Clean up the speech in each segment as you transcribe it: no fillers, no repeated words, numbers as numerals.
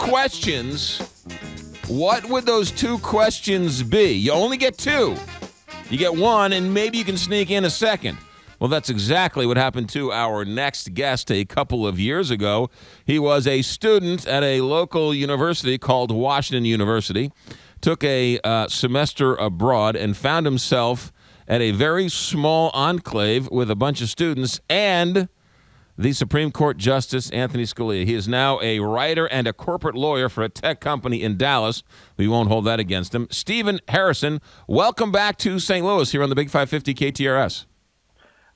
questions. What would those 2 questions be? You only get 2. You get 1, and maybe you can sneak in a second. Well, that's exactly what happened to our next guest a couple of years ago. He was a student at a local university called Washington University, took a semester abroad, and found himself at a very small enclave with a bunch of students and the Supreme Court Justice Anthony Scalia. He is now a writer and a corporate lawyer for a tech company in Dallas. We won't hold that against him. Stephen Harrison, welcome back to St. Louis here on the Big 550 KTRS.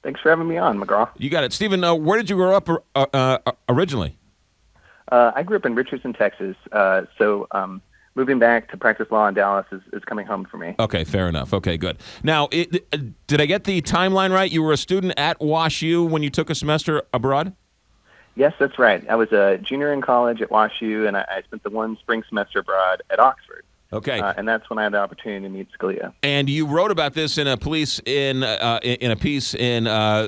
Thanks for having me on, McGraw. You got it. Stephen, where did you grow up originally? I grew up in Richardson, Texas, so moving back to practice law in Dallas is coming home for me. Okay, fair enough. Okay, good. Now, did I get the timeline right? You were a student at WashU when you took a semester abroad? Yes, that's right. I was a junior in college at WashU, and I spent the one spring semester abroad at Oxford. Okay, and that's when I had the opportunity to meet Scalia. And you wrote about this in a piece in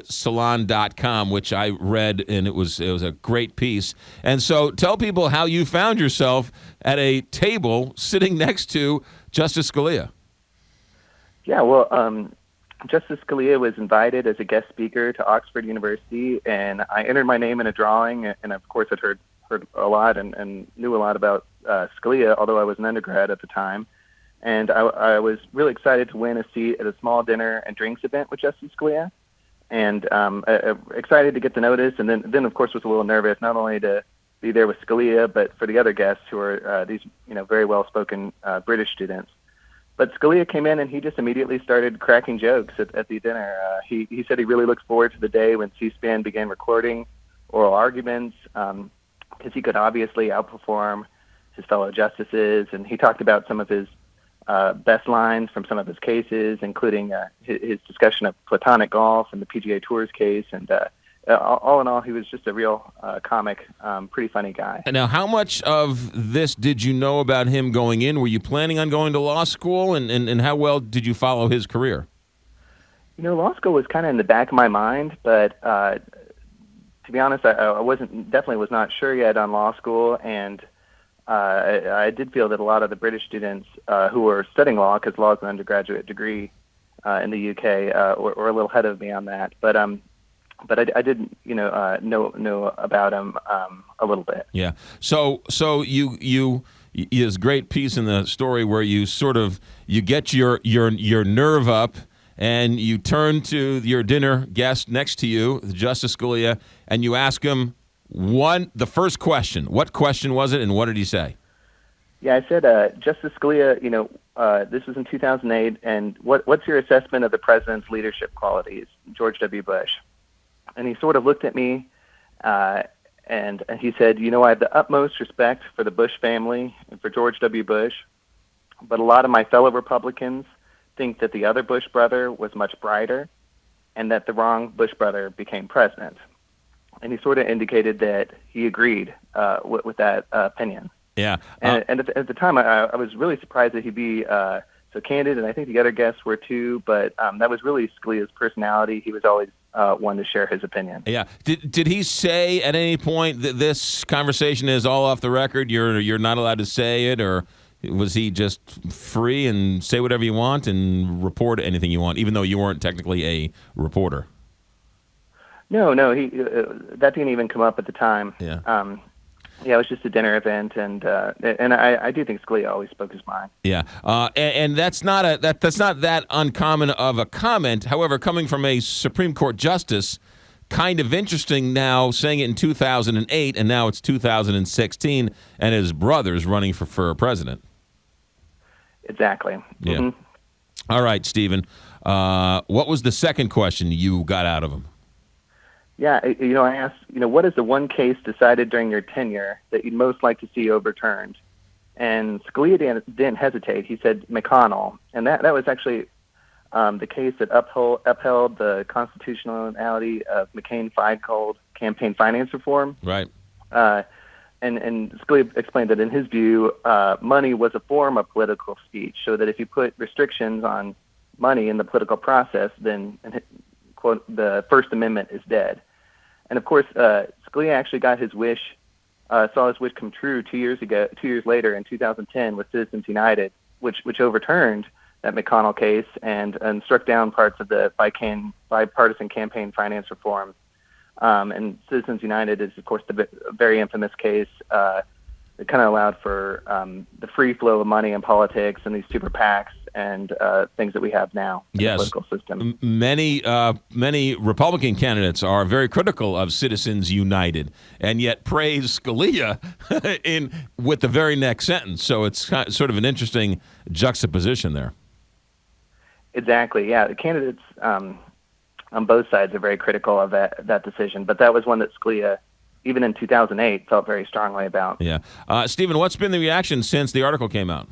Salon.com, which I read, and it was a great piece. And so, tell people how you found yourself at a table sitting next to Justice Scalia. Yeah, well, Justice Scalia was invited as a guest speaker to Oxford University, and I entered my name in a drawing, and of course I'd heard a lot and knew a lot about Scalia, although I was an undergrad at the time. And I was really excited to win a seat at a small dinner and drinks event with Justice Scalia, and excited to get the notice. And then of course was a little nervous, not only to be there with Scalia, but for the other guests who are these very well-spoken British students. But Scalia came in and he just immediately started cracking jokes at the dinner. He said he really looks forward to the day when C-SPAN began recording oral arguments, because he could obviously outperform his fellow justices. And he talked about some of his best lines from some of his cases, including his discussion of platonic golf and the PGA Tour's case. And all in all, he was just a real comic, pretty funny guy. Now, how much of this did you know about him going in? Were you planning on going to law school? And how well did you follow his career? Law school was kind of in the back of my mind, but to be honest, I definitely was not sure yet on law school, and I did feel that a lot of the British students who were studying law, because law is an undergraduate degree in the UK, were a little ahead of me on that. But I did, know about him a little bit. Yeah. So you is great piece in the story where you sort of get your nerve up. And you turn to your dinner guest next to you, Justice Scalia, and you ask him the first question. What question was it, and what did he say? Yeah, I said, Justice Scalia, this was in 2008, and what's your assessment of the president's leadership qualities, George W. Bush? And he sort of looked at me, and he said, I have the utmost respect for the Bush family and for George W. Bush, but a lot of my fellow Republicans think that the other Bush brother was much brighter and that the wrong Bush brother became president. And he sort of indicated that he agreed with that opinion. Yeah. And at the time, I was really surprised that he'd be so candid, and I think the other guests were too, but that was really Scalia's personality. He was always one to share his opinion. Yeah. Did he say at any point that this conversation is all off the record, you're not allowed to say it, or was he just free and say whatever you want and report anything you want, even though you weren't technically a reporter? No, he that didn't even come up at the time. Yeah. Yeah, it was just a dinner event, and I do think Scalia always spoke his mind. Yeah, and that's not that's not that uncommon of a comment. However, coming from a Supreme Court justice, kind of interesting now, saying it in 2008, and now it's 2016, and his brother's running for president. Exactly. Yeah. Mm-hmm. All right, Stephen. What was the second question you got out of him? Yeah, I asked, what is the one case decided during your tenure that you'd most like to see overturned? And Scalia didn't hesitate. He said McConnell, and that was actually the case that upheld the constitutionality of McCain-Feingold campaign finance reform. Right. And Scalia explained that in his view, money was a form of political speech, so that if you put restrictions on money in the political process, then, quote, the First Amendment is dead. And of course, Scalia actually got his wish saw his wish come true 2 years later in 2010 with Citizens United, which overturned that McConnell case and struck down parts of the bipartisan campaign finance reform. And Citizens United is, of course, the very infamous case that kind of allowed for the free flow of money in politics and these super PACs and things that we have now in the political system. Many Republican candidates are very critical of Citizens United, and yet praise Scalia with the very next sentence. So it's sort of an interesting juxtaposition there. Exactly. Yeah, the candidates on both sides are very critical of that decision, but that was one that Scalia, even in 2008, felt very strongly about. Yeah. Stephen, what's been the reaction since the article came out?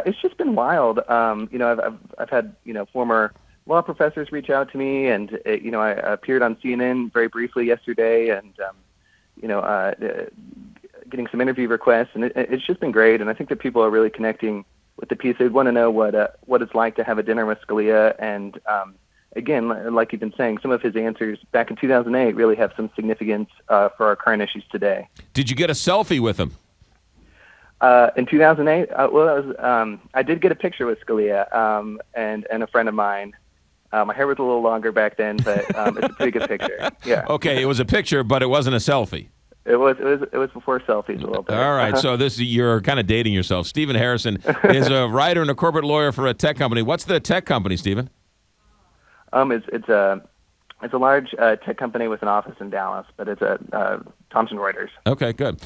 It's just been wild. I've had former law professors reach out to me, and I appeared on CNN very briefly yesterday, and getting some interview requests, and it's just been great. And I think that people are really connecting with the piece. They want to know what it's like to have a dinner with Scalia, and again, like you've been saying, some of his answers back in 2008 really have some significance for our current issues today. Did you get a selfie with him? In 2008, I did get a picture with Scalia and a friend of mine. My hair was a little longer back then, but it's a pretty good picture. Yeah. Okay, it was a picture, but it wasn't a selfie. It was before selfies a little bit. All right, so you're kind of dating yourself. Stephen Harrison is a writer and a corporate lawyer for a tech company. What's the tech company, Stephen? It's a large tech company with an office in Dallas, but it's a Thomson Reuters. Okay, good.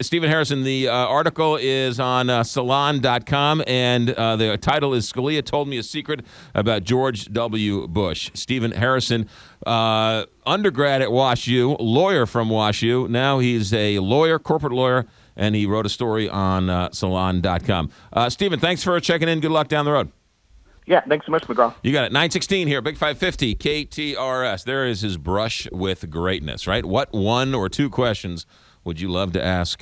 Stephen Harrison, the article is on Salon.com, and the title is Scalia Told Me a Secret About George W. Bush. Stephen Harrison, undergrad at WashU, lawyer from WashU. Now he's a lawyer, corporate lawyer, and he wrote a story on Salon.com. Stephen, thanks for checking in. Good luck down the road. Yeah, thanks so much, McGraw. You got it. 9:16 here, Big 550, KTRS. There is his brush with greatness, right? What one or two questions would you love to ask